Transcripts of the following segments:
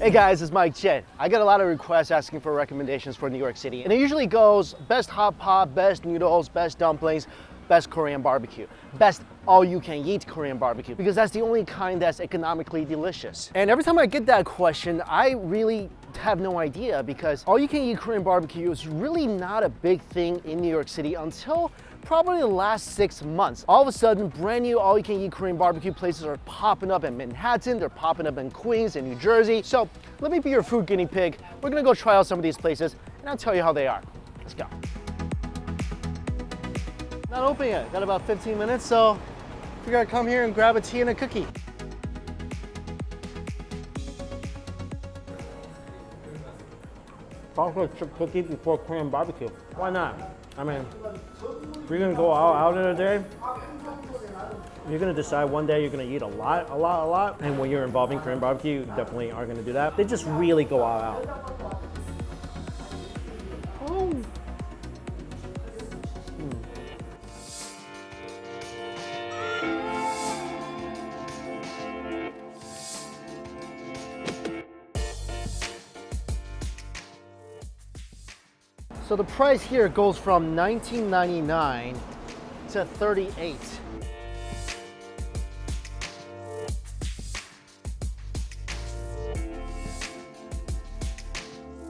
Hey guys, it's Mike Chen. I get a lot of requests asking for recommendations for New York City, and it usually goes best hot pot, best noodles, best dumplings, best Korean barbecue, best all-you-can-eat Korean barbecue, because that's the only kind that's economically delicious. And every time I get that question, I really have no idea, because all-you-can-eat Korean barbecue is really not a big thing in New York City until probably the last 6 months. All of a sudden, brand new all-you-can-eat Korean barbecue places are popping up in Manhattan, they're popping up in Queens and New Jersey. So let me be your food guinea pig. We're gonna go try out some of these places, and I'll tell you how they are. Let's go. Not open yet, got about 15 minutes, so figure I'd come here and grab a tea and a cookie. Chocolate chip cookie before Korean barbecue. Why not? I mean, if you're gonna go all out in a day, you're gonna decide one day you're gonna eat a lot, and when you're involving Korean barbecue, you definitely are gonna do that. They just really go all out. Oh. So the price here goes from $19.99 to $38.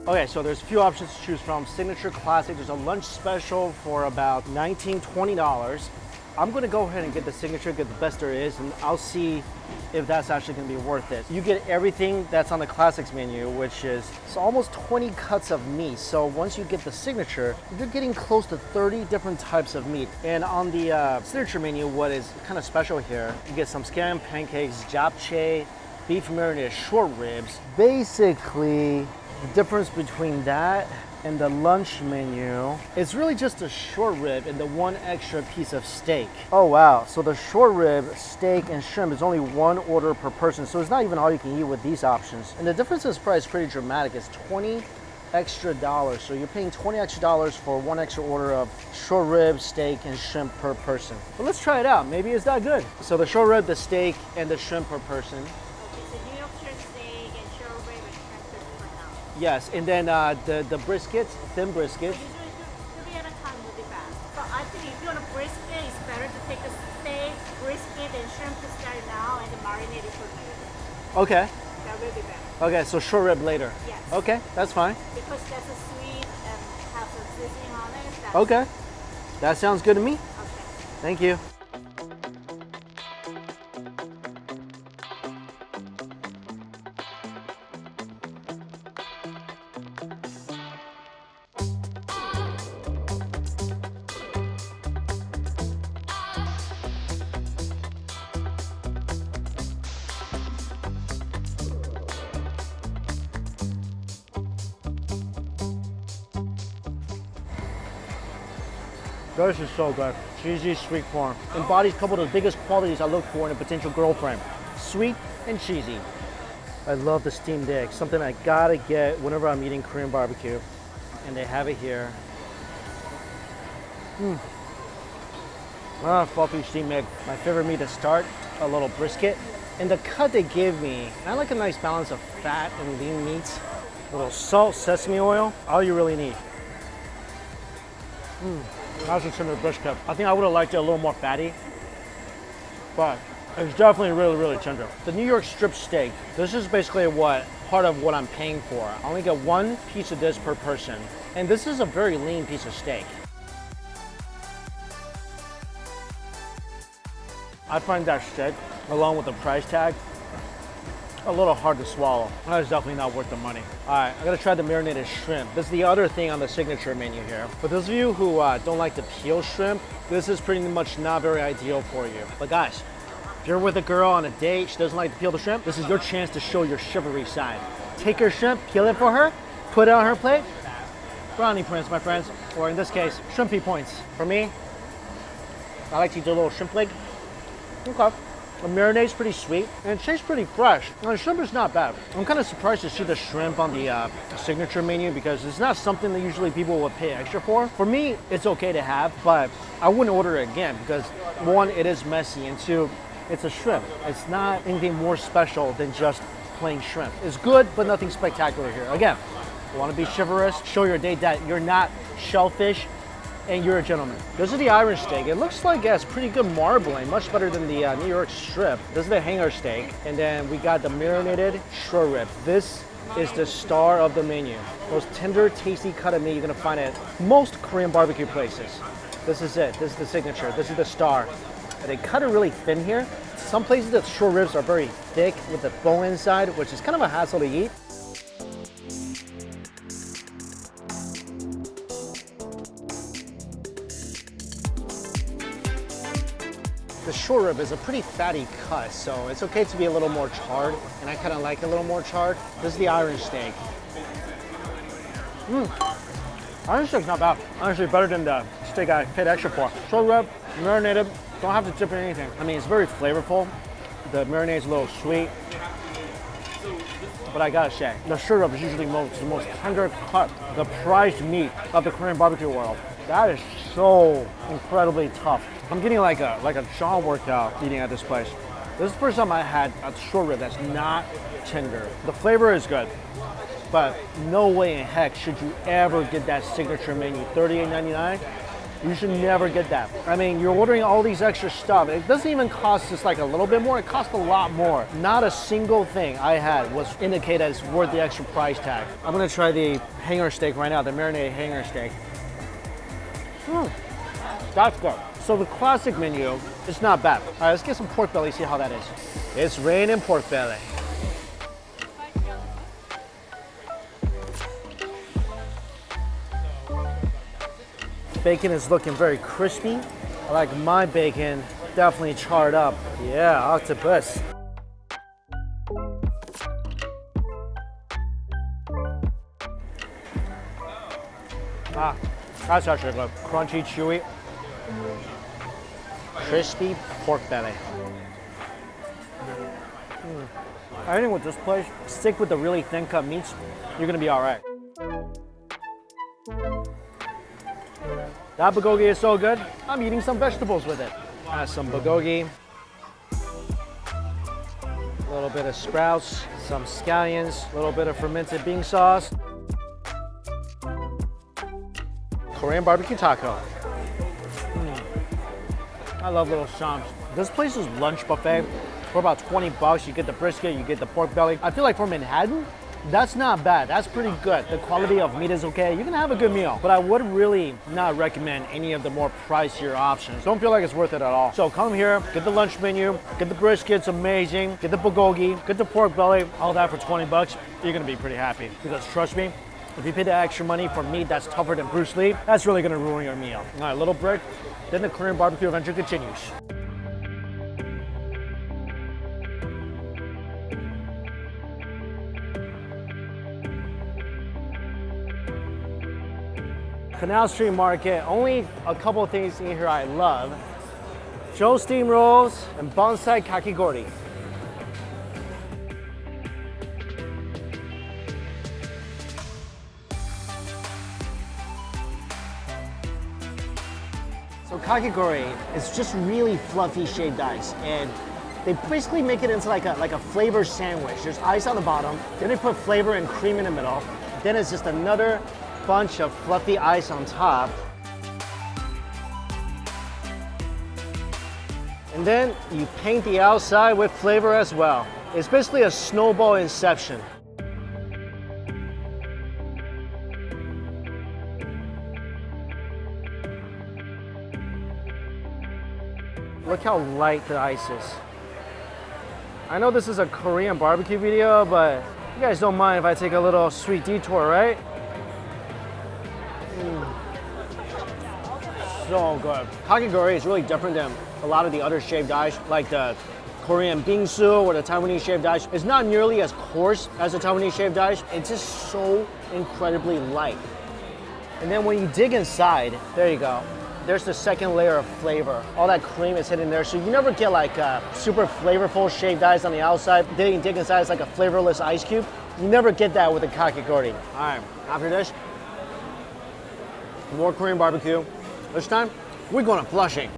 Okay, so there's a few options to choose from. Signature Classic, there's a lunch special for about $19, $20. I'm gonna go ahead and get the signature, get the best there is, and I'll see if that's actually gonna be worth it. You get everything that's on the Classics menu, which is almost 20 cuts of meat. So once you get the signature, you're getting close to 30 different types of meat. And on the signature menu, what is kind of special here, you get some scam pancakes, japchae, beef marinated short ribs. Basically, the difference between that and the lunch menu, it's really just a short rib and the one extra piece of steak. Oh wow, so the short rib, steak, and shrimp is only one order per person, so it's not even all you can eat with these options. And the difference in price is pretty dramatic. It's $20 extra. So you're paying $20 extra for one extra order of short rib, steak, and shrimp per person. But let's try it out, maybe it's that good. So the short rib, the steak, and the shrimp per person. Yes, and then the briskets, thin briskets. Usually 3 at a time will be best. But I think if you want a brisket, it's better to take the steak, brisket, and shrimp to start now and then marinate it for later. Okay. That will be better. Okay, so short rib later. Yes. Okay, that's fine. Because that's a sweet and has some seasoning on it. Okay. That sounds good to me. Okay. Thank you. This is so good. Cheesy, sweet corn. Embodies a couple of the biggest qualities I look for in a potential girlfriend. Sweet and cheesy. I love the steamed egg, something I gotta get whenever I'm eating Korean barbecue. And they have it here. Fluffy steamed egg. My favorite meat to start, a little brisket. And the cut they give me, I like a nice balance of fat and lean meats. A little salt, sesame oil, all you really need. That's a tender brisket. I think I would have liked it a little more fatty, but it's definitely really, really tender. The New York strip steak, this is basically part of what I'm paying for. I only get one piece of this per person, and this is a very lean piece of steak. I find that steak, along with the price tag, a little hard to swallow. That is definitely not worth the money. All right, I gotta try the marinated shrimp. This is the other thing on the signature menu here. For those of you who don't like to peel shrimp, this is pretty much not very ideal for you. But guys, if you're with a girl on a date, she doesn't like to peel the shrimp, this is your chance to show your chivalry side. Take her shrimp, peel it for her, put it on her plate, brownie points, my friends. Or in this case, shrimpy points. For me, I like to eat a little shrimp leg. Okay. The marinade's pretty sweet, and it tastes pretty fresh. And the shrimp is not bad. I'm kind of surprised to see the shrimp on the signature menu, because it's not something that usually people would pay extra for. For me, it's okay to have, but I wouldn't order it again, because one, it is messy, and two, it's a shrimp. It's not anything more special than just plain shrimp. It's good, but nothing spectacular here. Again, you want to be chivalrous, show your date that you're not shellfish and you're a gentleman. This is the iron steak. It looks like it has pretty good marbling, much better than the New York strip. This is the hanger steak, and then we got the marinated short rib. This is the star of the menu. Most tender, tasty cut of meat you're gonna find at most Korean barbecue places. This is it. This is the signature. This is the star. And they cut it really thin here. Some places the short ribs are very thick with the bone inside, which is kind of a hassle to eat. The short rib is a pretty fatty cut, so it's okay to be a little more charred, and I kind of like it a little more charred. This is the iron steak. Iron steak's not bad. Honestly, better than the steak I paid extra for. Short rib, marinated, don't have to dip in anything. I mean, it's very flavorful. The marinade's a little sweet. But I gotta say, the short rib is usually the most tender cut, the prized meat of the Korean barbecue world. That is so incredibly tough. I'm getting like a jaw workout eating at this place. This is the first time I had a short rib that's not tender. The flavor is good, but no way in heck should you ever get that signature menu, $38.99. You should never get that. I mean, you're ordering all these extra stuff. It doesn't even cost just like a little bit more. It costs a lot more. Not a single thing I had was indicated as worth the extra price tag. I'm gonna try the hanger steak right now, the marinated hanger steak. That's good. So the classic menu is not bad. All right, let's get some pork belly, see how that is. It's raining pork belly. Bacon is looking very crispy. I like my bacon definitely charred up. Yeah, octopus. That's actually good. Crunchy, chewy, crispy pork belly. I think with this place, stick with the really thin cut meats. You're gonna be all right. That bulgogi is so good, I'm eating some vegetables with it. Some bulgogi, a little bit of sprouts, some scallions, a little bit of fermented bean sauce. Korean barbecue taco. I love little shams. This place's lunch buffet for about 20 bucks. You get the brisket, you get the pork belly. I feel like for Manhattan, that's not bad. That's pretty good. The quality of meat is okay. You can have a good meal, but I would really not recommend any of the more pricier options. Don't feel like it's worth it at all. So come here, get the lunch menu, get the brisket, it's amazing. Get the bulgogi, get the pork belly, all that for 20 bucks. You're gonna be pretty happy because trust me, if you pay the extra money for meat that's tougher than Bruce Lee, that's really gonna ruin your meal. All right, little break, then the Korean barbecue adventure continues. Canal Street Market, only a couple of things in here I love. Joe Steam Rolls and Bonsai Kakigori. So kakigori is just really fluffy shaved ice, and they basically make it into like a flavor sandwich. There's ice on the bottom, then they put flavor and cream in the middle, then it's just another bunch of fluffy ice on top. And then you paint the outside with flavor as well. It's basically a snowball inception. Look how light the ice is. I know this is a Korean barbecue video, but you guys don't mind if I take a little sweet detour, right? So good. Kakigori is really different than a lot of the other shaved ice, like the Korean bingsu or the Taiwanese shaved ice. It's not nearly as coarse as the Taiwanese shaved ice. It's just so incredibly light. And then when you dig inside, there you go. There's the second layer of flavor. All that cream is hidden there, so you never get like a super flavorful shaved ice on the outside. Then you dig inside, it's like a flavorless ice cube. You never get that with a kakigori. All right, after this, more Korean barbecue. This time, we're going to Flushing.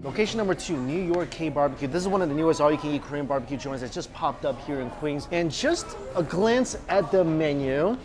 Location number 2, New York K-BBQ. This is one of the newest all-you-can-eat Korean barbecue joints that just popped up here in Queens. And just a glance at the menu,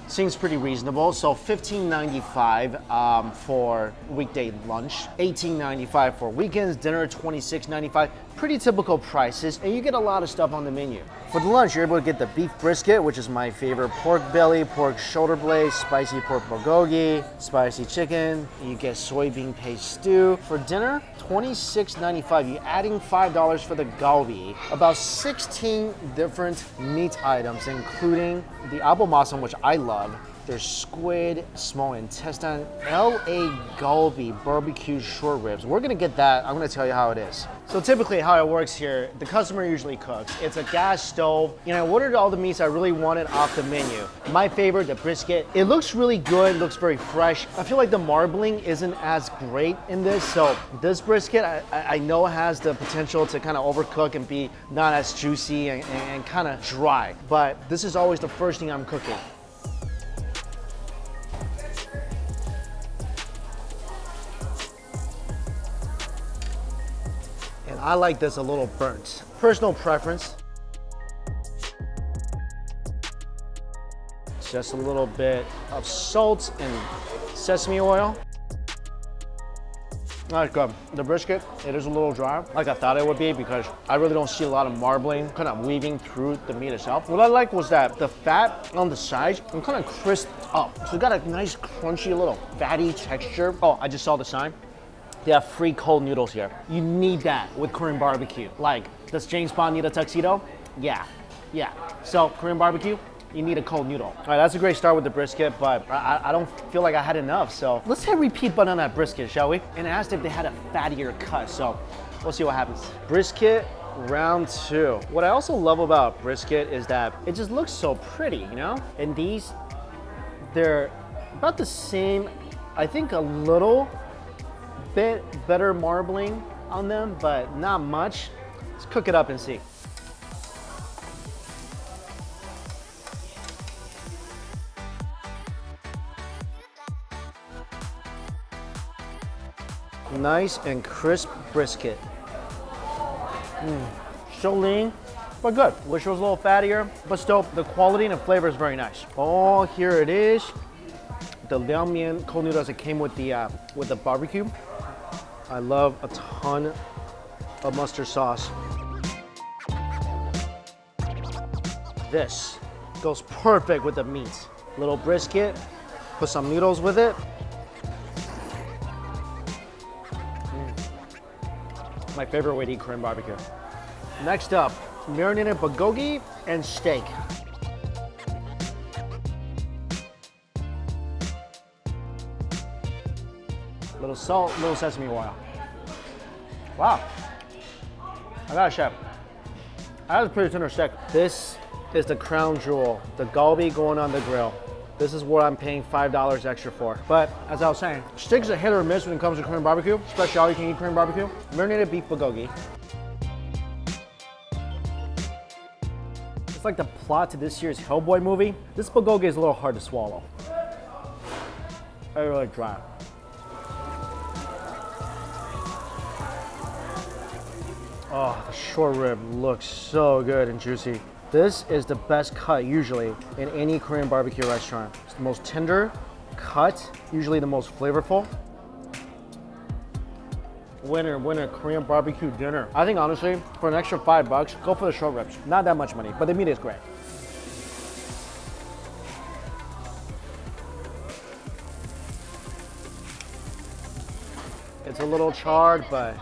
seems pretty reasonable. So $15.95 for weekday lunch, $18.95 for weekends, dinner $26.95. Pretty typical prices, and you get a lot of stuff on the menu. For the lunch, you're able to get the beef brisket, which is my favorite, pork belly, pork shoulder blade, spicy pork bulgogi, spicy chicken. You get soybean paste stew. For dinner, $26.95. You're adding $5 for the galbi. About 16 different meat items, including the abomasam, which I love. There's squid, small intestine, LA galbi, barbecue short ribs. We're gonna get that. I'm gonna tell you how it is. So typically how it works here, the customer usually cooks. It's a gas stove. You know, I ordered all the meats I really wanted off the menu. My favorite, the brisket. It looks really good, looks very fresh. I feel like the marbling isn't as great in this. So this brisket, I know has the potential to kind of overcook and be not as juicy and kind of dry. But this is always the first thing I'm cooking. I like this a little burnt. Personal preference. Just a little bit of salt and sesame oil. That's good. The brisket, it is a little dry, like I thought it would be, because I really don't see a lot of marbling kind of weaving through the meat itself. What I like was that the fat on the sides and kind of crisped up. So it got a nice crunchy little fatty texture. Oh, I just saw the sign. They have free cold noodles here. You need that with Korean barbecue. Like, does James Bond need a tuxedo? Yeah. So Korean barbecue, you need a cold noodle. All right, that's a great start with the brisket, but I don't feel like I had enough. So let's hit repeat button on that brisket, shall we? And asked if they had a fattier cut. So we'll see what happens. Brisket round 2. What I also love about brisket is that it just looks so pretty, you know? And these, they're about the same, I think a little bit better marbling on them, but not much. Let's cook it up and see. Nice and crisp brisket. So lean, but good. Wish it was a little fattier, but still the quality and the flavor is very nice. Oh, here it is. The liaomian cold noodles that came with the barbecue. I love a ton of mustard sauce. This goes perfect with the meat. Little brisket, put some noodles with it. My favorite way to eat Korean barbecue. Next up, marinated bulgogi and steak. Little salt, little sesame oil. Wow. I gotta share. That was a pretty tender steak. This is the crown jewel, the galbi going on the grill. This is what I'm paying $5 extra for. But as I was saying, steak's a hit or miss when it comes to Korean barbecue, especially all you can eat Korean barbecue. Marinated beef bulgogi. It's like the plot to this year's Hellboy movie. This bulgogi is a little hard to swallow. Very, really dry. Oh, the short rib looks so good and juicy. This is the best cut usually in any Korean barbecue restaurant. It's the most tender cut, usually the most flavorful. Winner, Korean barbecue dinner. I think honestly, for an extra $5, go for the short ribs. Not that much money, but the meat is great. It's a little charred, but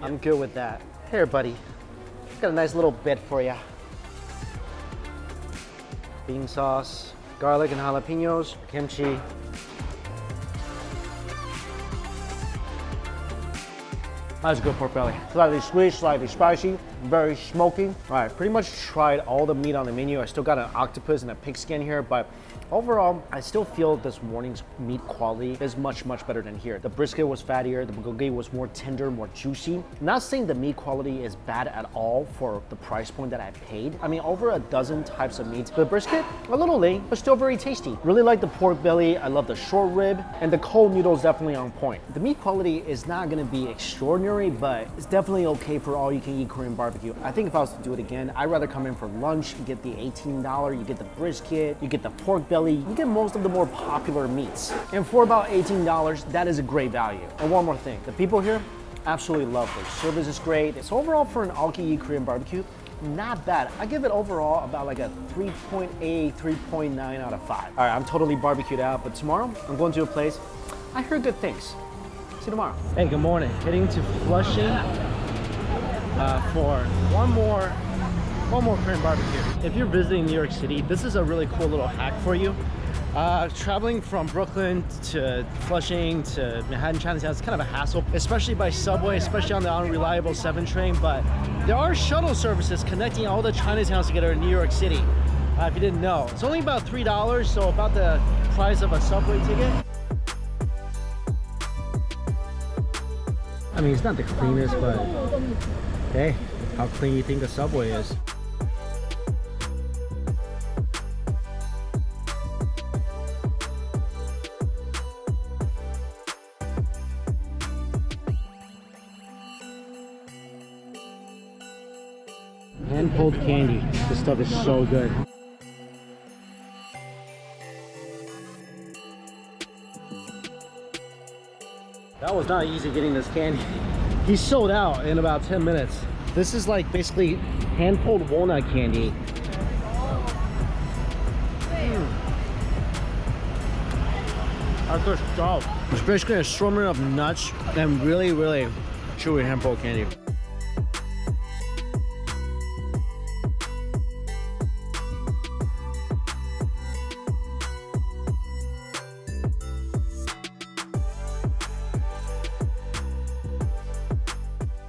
I'm good with that. Here, buddy, got a nice little bit for you. Bean sauce, garlic and jalapenos, kimchi. That's a good pork belly. Slightly sweet, slightly spicy. very smoky. All right, pretty much tried all the meat on the menu. I still got an octopus and a pig skin here, but overall, I still feel this morning's meat quality is much, much better than here. The brisket was fattier, the bulgogi was more tender, more juicy. Not saying the meat quality is bad at all for the price point that I paid. I mean, over a dozen types of meats. The brisket, a little lean, but still very tasty. Really like the pork belly. I love the short rib, and the cold noodle is definitely on point. The meat quality is not gonna be extraordinary, but it's definitely okay for all you can eat Korean barbecue. I think if I was to do it again, I'd rather come in for lunch, you get the $18, you get the brisket, you get the pork belly, you get most of the more popular meats. And for about $18, that is a great value. And one more thing, the people here, absolutely lovely. Service is great. So overall for an all-you-can-eat Korean barbecue, not bad. I give it overall about like a 3.8, 3.9 out of 5. All right, I'm totally barbecued out, but tomorrow I'm going to a place, I heard good things. See you tomorrow. Hey, good morning. Heading to Flushing for one more Korean barbecue. If you're visiting New York City, this is a really cool little hack for you. Traveling from Brooklyn to Flushing to Manhattan Chinatown is kind of a hassle, especially by subway, especially on the unreliable 7 train, but there are shuttle services connecting all the Chinatowns together in New York City. If you didn't know, it's only about $3, so about the price of a subway ticket. I mean, it's not the cleanest, but hey, how clean you think the subway is? Hand-pulled candy. This stuff is so good. That was not easy getting this candy. He sold out in about 10 minutes. This is like basically hand-pulled walnut candy. That's good stuff. It's basically a assortment of nuts and really, really chewy hand-pulled candy.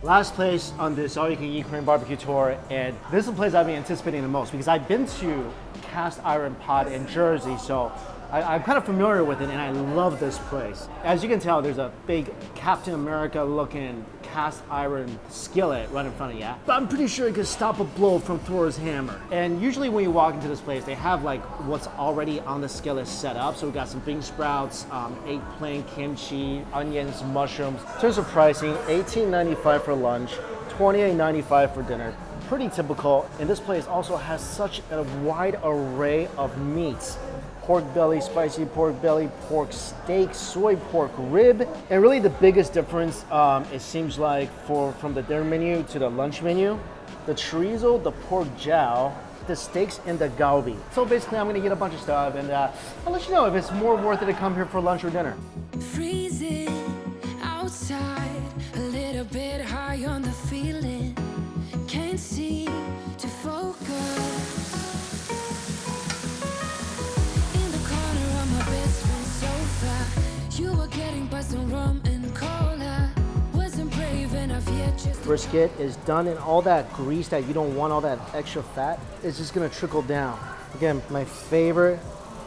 Last place on this all-you-can-eat Korean barbecue tour, and this is the place I've been anticipating the most because I've been to Cast Iron Pot in Jersey, so I'm kind of familiar with it, and I love this place. As you can tell, there's a big Captain America looking cast iron skillet right in front of you. But I'm pretty sure it could stop a blow from Thor's hammer. And usually when you walk into this place, they have like what's already on the skillet set up. So we got some bean sprouts, eggplant, kimchi, onions, mushrooms. In terms of pricing, $18.95 for lunch, $28.95 for dinner. Pretty typical. And this place also has such a wide array of meats. Pork belly, spicy pork belly, pork steak, soy pork rib. And really the biggest difference, it seems like, from the dinner menu to the lunch menu, the chorizo, the pork jowl, the steaks, and the galbi. So basically I'm gonna get a bunch of stuff, and I'll let you know if it's more worth it to come here for lunch or dinner. Freezing outside, a little bit high on the feeling, can't seem to focus. You were getting buzzed on rum and cola. Wasn't brave enough yet. Brisket is done, and all that grease that you don't want, all that extra fat, is just gonna trickle down. Again, my favorite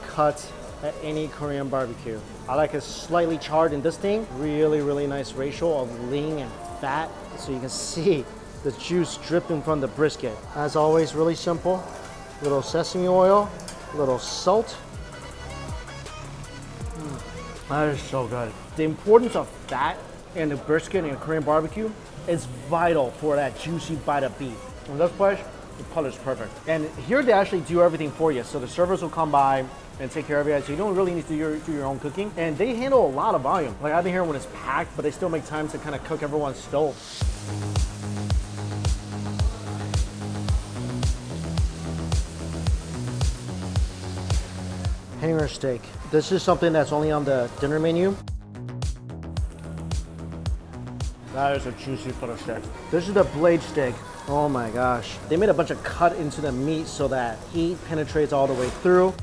cut at any Korean barbecue. I like it slightly charred in this thing. Really, really nice ratio of lean and fat, so you can see the juice dripping from the brisket. As always, really simple. Little sesame oil, little salt. That is so good. The importance of fat in the brisket and Korean barbecue is vital for that juicy bite of beef. In this place, the color is perfect. And here they actually do everything for you. So the servers will come by and take care of you. So you don't really need to do your own cooking. And they handle a lot of volume. Like I've been here when it's packed, but they still make time to kind of cook everyone's stove. Hanger steak. This is something that's only on the dinner menu. That is a juicy foot of steak. This is the blade steak. Oh my gosh. They made a bunch of cut into the meat so that heat penetrates all the way through.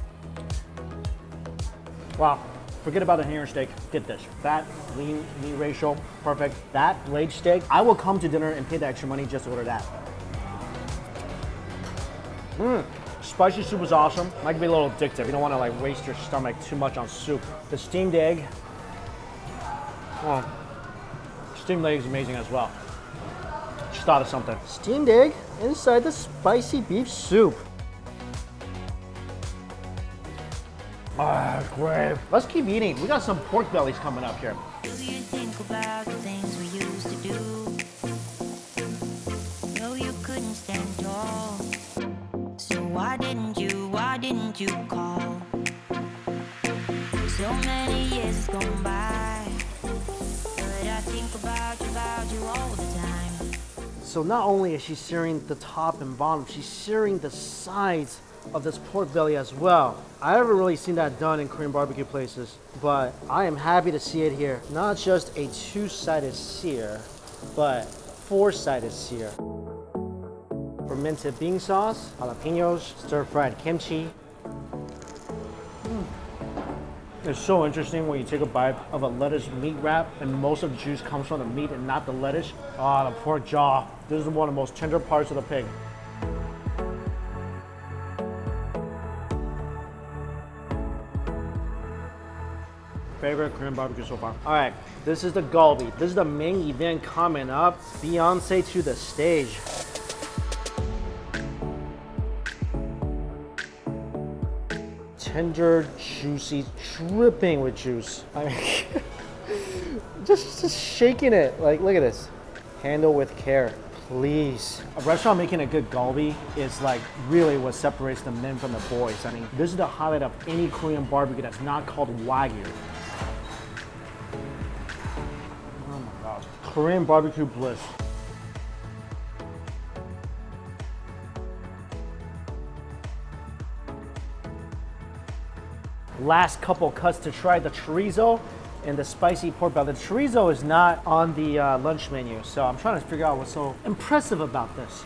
Wow. Forget about the hanger steak. Get this. Fat, lean, meat ratio, perfect. That blade steak, I will come to dinner and pay the extra money just to order that. Spicy soup is awesome. Might be a little addictive. You don't want to like waste your stomach too much on soup. The steamed egg. Oh, steamed egg is amazing as well. Just thought of something. Steamed egg inside the spicy beef soup. Ah, great. Let's keep eating. We got some pork bellies coming up here. Do you think about the things we used to do? No, you couldn't stand tall. So why didn't you call? So many years has gone by, but I think about you all the time. So not only is she searing the top and bottom, she's searing the sides of this pork belly as well. I haven't really seen that done in Korean barbecue places, but I am happy to see it here. Not just a two-sided sear, but four-sided sear. Fermented bean sauce, jalapenos, stir-fried kimchi. It's so interesting when you take a bite of a lettuce meat wrap and most of the juice comes from the meat and not the lettuce. Ah, the pork jaw. This is one of the most tender parts of the pig. Favorite Korean barbecue so far. All right, this is the galbi. This is the main event coming up. Beyonce to the stage. Tender, juicy, dripping with juice. I mean, just shaking it. Like, look at this. Handle with care, please. A restaurant making a good galbi is like really what separates the men from the boys. I mean, this is the highlight of any Korean barbecue that's not called Wagyu. Oh my gosh. Korean barbecue bliss. Last couple cuts to try the chorizo and the spicy pork belly. The chorizo is not on the lunch menu, so I'm trying to figure out what's so impressive about this.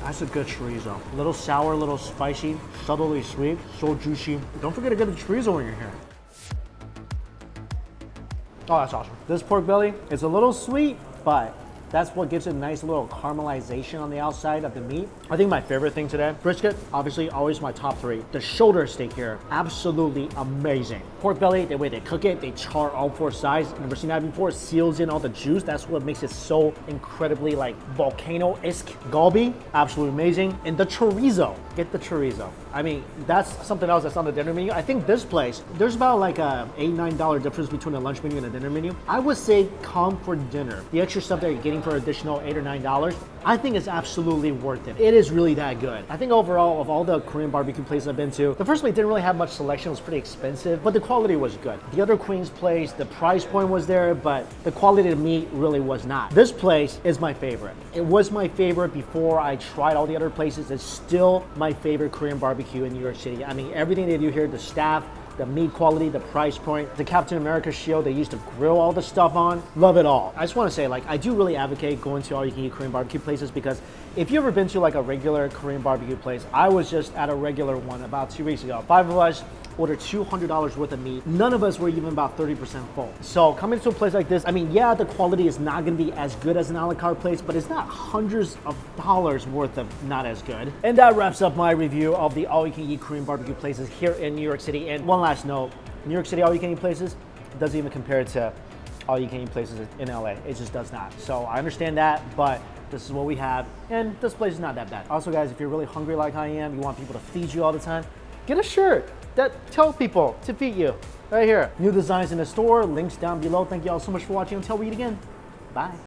That's a good chorizo. A little sour, a little spicy, subtly sweet, so juicy. Don't forget to get the chorizo when you're here. Oh, that's awesome. This pork belly is a little sweet, but that's what gives it a nice little caramelization on the outside of the meat. I think my favorite thing today, brisket, obviously always my top three. The shoulder steak here, absolutely amazing. Pork belly, the way they cook it, they char all four sides. Never seen that before. It seals in all the juice. That's what makes it so incredibly like volcano-esque. Galbi, absolutely amazing. And the chorizo, get the chorizo. I mean, that's something else that's on the dinner menu. I think this place, there's about like a $8, $9 difference between the lunch menu and the dinner menu. I would say come for dinner. The extra stuff that you're getting for additional $8 or $9, I think it's absolutely worth it. It is really that good. I think overall, of all the Korean barbecue places I've been to, the first place didn't really have much selection. It was pretty expensive, but the quality was good. The other Queen's place, the price point was there, but the quality of the meat really was not. This place is my favorite. It was my favorite before I tried all the other places. It's still my favorite Korean barbecue in New York City. I mean, everything they do here, the staff, the meat quality, the price point, the Captain America shield they used to grill all the stuff on. Love it all. I just want to say, like, I do really advocate going to all you can eat Korean barbecue places because if you've ever been to like a regular Korean barbecue place, I was just at a regular one about 2 weeks ago. 5 of us ordered $200 worth of meat. None of us were even about 30% full. So coming to a place like this, I mean, yeah, the quality is not gonna be as good as an a la carte place, but it's not hundreds of dollars worth of not as good. And that wraps up my review of the all-you-can-eat Korean barbecue places here in New York City. And one last note, New York City all-you-can-eat places doesn't even compare to all-you-can-eat places in LA. It just does not. So I understand that, but this is what we have, and this place is not that bad. Also, guys, if you're really hungry like I am, you want people to feed you all the time, get a shirt that tells people to feed you. Right here. New designs in the store, links down below. Thank you all so much for watching. Until we eat again, bye.